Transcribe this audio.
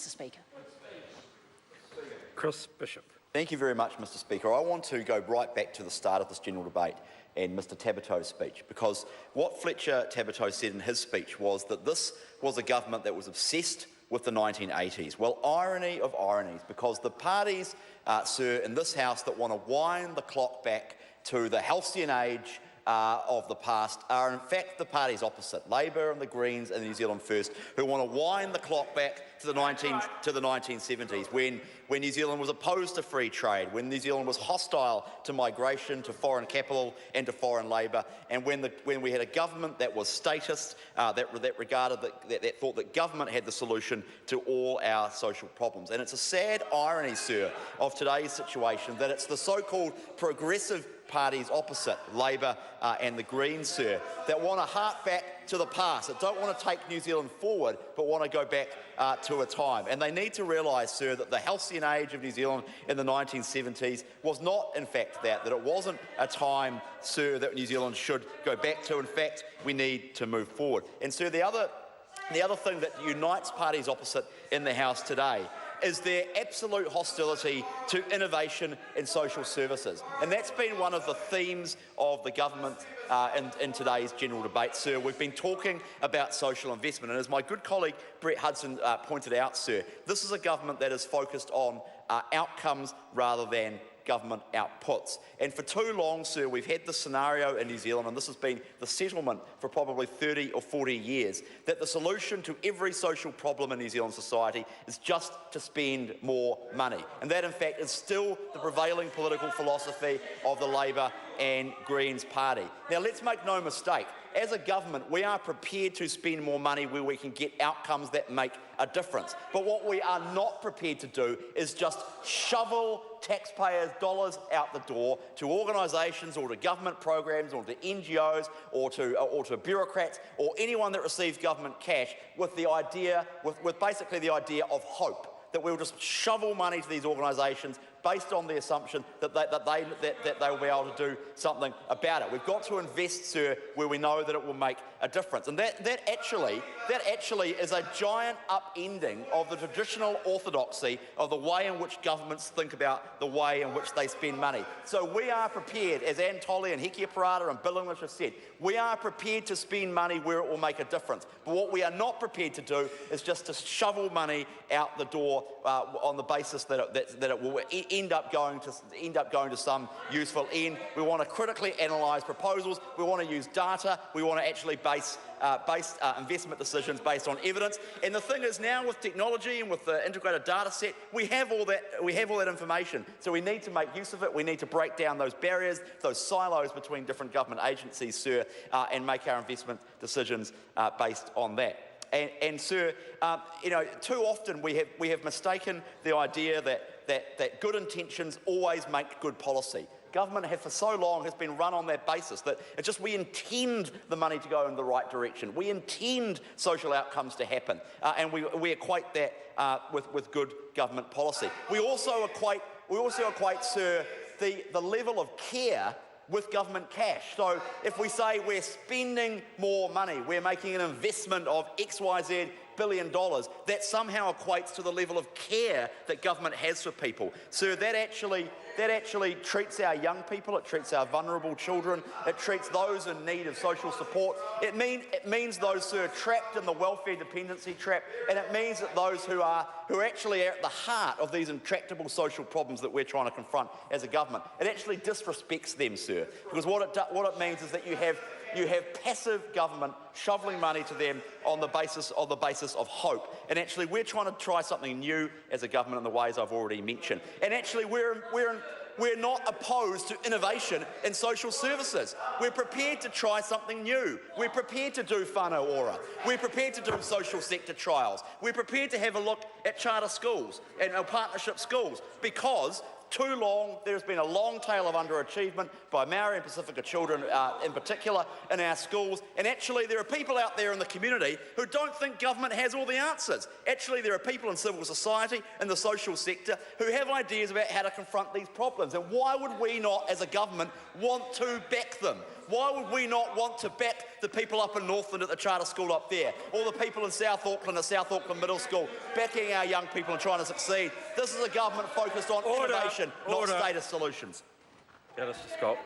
Mr Speaker. Chris Bishop. Thank you very much, Mr Speaker. I want to go right back to the start of this general debate and Mr Tabato's speech, because what Fletcher Tabato said in his speech was that this was a government that was obsessed with the 1980s. Well, irony of ironies, because the parties, sir, in this House that want to wind the clock back to the halcyon age of the past are in fact the parties opposite, Labour and the Greens and New Zealand First, who want to wind the clock back to the 1970s when New Zealand was opposed to free trade, when New Zealand was hostile to migration, to foreign capital and to foreign labour, and when we had a government that was statist, that thought that government had the solution to all our social problems. And it's a sad irony, sir, of today's situation that it's the so-called progressive parties opposite, Labour and the Greens, sir, that want to hark back to the past, that don't want to take New Zealand forward, but want to go back to a time. And they need to realise, sir, that the halcyon age of New Zealand in the 1970s was not, in fact, that it wasn't a time, sir, that New Zealand should go back to. In fact, we need to move forward. And, sir, the other thing that unites parties opposite in the House today is their absolute hostility to innovation in social services. And that's been one of the themes of the government in today's general debate, sir. We've been talking about social investment, and as my good colleague Brett Hudson pointed out, sir, this is a government that is focused on outcomes rather than government outputs. And for too long, sir, we've had this scenario in New Zealand, and this has been the settlement for probably 30 or 40 years, that the solution to every social problem in New Zealand society is just to spend more money. And that, in fact, is still the prevailing political philosophy of the Labour and Greens party. Now, let's make no mistake. As a government, we are prepared to spend more money where we can get outcomes that make a difference. But what we are not prepared to do is just shovel taxpayers' dollars out the door to organisations or to government programs or to NGOs or to bureaucrats or anyone that receives government cash with the idea, with basically the idea of hope, that we'll just shovel money to these organisations based on the assumption that they will be able to do something about it. We've got to invest, sir, where we know that it will make a difference. And that actually is a giant upending of the traditional orthodoxy of the way in which governments think about the way in which they spend money. So we are prepared, as Anne Tolley and Hekia Parada and Bill English have said, we are prepared to spend money where it will make a difference. But what we are not prepared to do is just to shovel money out the door on the basis that it will end up going to some useful end. We want to critically analyse proposals. We want to use data. We want to actually base investment decisions based on evidence. And the thing is, now with technology and with the integrated data set, we have all that information. So we need to make use of it. We need to break down those barriers, those silos between different government agencies, sir, and make our investment decisions based on that. And sir, too often we have mistaken the idea that good intentions always make good policy. Government for so long has been run on that basis that it's just we intend the money to go in the right direction. We intend social outcomes to happen, and we equate that with good government policy. We also equate, sir, the level of care with government cash. So if we say we're spending more money, we're making an investment of XYZ billion dollars, that somehow equates to the level of care that government has for people. So that actually treats our young people, it treats our vulnerable children, it treats those in need of social support. It means those who are trapped in the welfare dependency trap, and it means that those who actually are at the heart of these intractable social problems that we're trying to confront as a government. It actually disrespects them, sir, because what it means is that you have passive government shoveling money to them on the basis of hope. And actually, we're trying to try something new as a government in the ways I've already mentioned. And actually, we're not opposed to innovation in social services. We're prepared to try something new. We're prepared to do whānau ora. We're prepared to do social sector trials. We're prepared to have a look at charter schools and our partnership schools, because too long. There's been a long tail of underachievement by Maori and Pacifica children in particular in our schools. And actually there are people out there in the community who don't think government has all the answers. Actually there are people in civil society, in the social sector, who have ideas about how to confront these problems. And why would we not, as a government, want to back them? Why would we not want to back the people up in Northland at the charter school up there, or the people in South Auckland at South Auckland Middle School, backing our young people and trying to succeed? This is a government focused on innovation, not status solutions. Get us to Scott.